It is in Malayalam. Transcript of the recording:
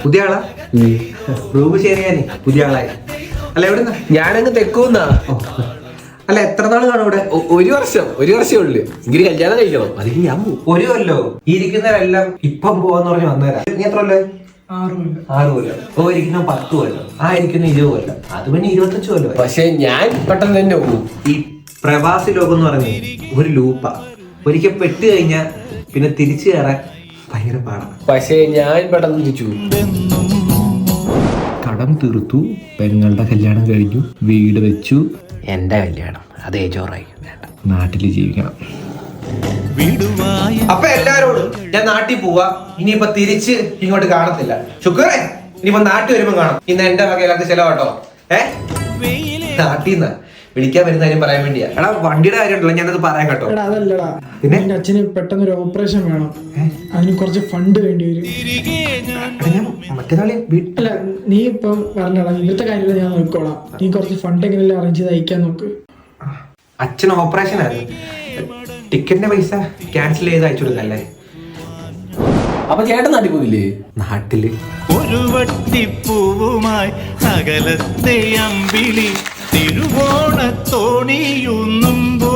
പുതിയ ആളാ റൂം ചെയ്യാനേ പുതിയ ആളായി. അല്ല എവിടുന്ന? ഞാനങ്ങ് തെക്കൂന്നാ. അല്ല എത്ര നാൾ കാണും ഇവിടെ? ഒരു വർഷമേ ഉള്ളു. എനിക്ക് കല്യാണം കഴിക്കണം, അതിന് ഞാൻ പോകും. ഒരു കൊല്ലോ ഈ ഇരിക്കുന്നവരെല്ലാം ഇപ്പം പോവാന്ന് പറഞ്ഞ് വന്നേരാ. നീ എത്ര കൊല്ലോ? 6 കൊല്ലം. ഓ ഇരിക്കുന്ന 10 കൊല്ലം, ആ ഇരിക്കുന്ന 20 കൊല്ലം, അത് പിന്നെ 25 കൊല്ലം. പക്ഷെ ഞാൻ പെട്ടെന്ന് തന്നെ പോകും. ഈ പ്രവാസി ലോകം എന്ന് പറഞ്ഞ ഒരു ലൂപ്പാ. ഒരിക്കൽ പെട്ട് കഴിഞ്ഞാൽ പിന്നെ തിരിച്ചു കയറാൻ ഭയങ്കര പാടാണ്. പക്ഷെ ഞാൻ പെട്ടെന്ന് തിരിച്ചു. കടം തീർത്തു, പെങ്ങളുടെ കല്യാണം കഴിഞ്ഞു, വീട് വെച്ചു. എന്റെ കല്യാണം അതേ ചോറായി. വേണ്ട, നാട്ടില് ജീവിക്കണം. അപ്പൊ എല്ലാരോടും ഞാൻ നാട്ടിൽ പോവാ. ഇനിയിപ്പൊ തിരിച്ച് ഇങ്ങോട്ട് കാണത്തില്ല. ശുക്രേ, ഇനിയിപ്പോ നാട്ടിൽ വരുമ്പോ കാണാം. ഇന്ന് എന്റെ വകയിലൊക്കെ ചെലവാട്ടോ. നാട്ടിൽ നിന്ന് വിളിക്കാൻ വരുന്ന കാര്യം പറയാൻ വേണ്ടിയാ. എടാ വണ്ടിയുടെ കാര്യമുണ്ടല്ലോ, ഞാനത് പറയാൻ കേട്ടോ. അതല്ലടാ, പിന്നെ എന്റെ അച്ഛന് പെട്ടെന്ന് ഒരു ഓപ്പറേഷൻ വേണം. അതിന് കുറച്ച് ഫണ്ട് വേണ്ടി വരും. മറ്റന്നാളെ അല്ല, നീ ഇപ്പൊ പറഞ്ഞടാ, ഇവിടുത്തെ കാര്യങ്ങൾ ഞാൻ നോക്കിക്കോളാം. നീ കുറച്ച് ഫണ്ട് എങ്ങനെയല്ലേ അറേഞ്ച് ചെയ്ത് അയക്കാൻ നോക്ക്. അച്ഛൻ ഓപ്പറേഷൻ ആയിരുന്നു. ടിക്കറ്റിന്റെ പൈസ ക്യാൻസൽ ചെയ്ത് അയച്ചു കൊടുക്കല്ലേ. അപ്പൊ ചേട്ടൻ നാട്ടിൽ പോയില്ലേ? നാട്ടില് ഒരു വട്ടിപ്പൂവുമായി അകലത്തെ അമ്പിളി തിരുവോണത്തോണിയുന്നുമ്പോ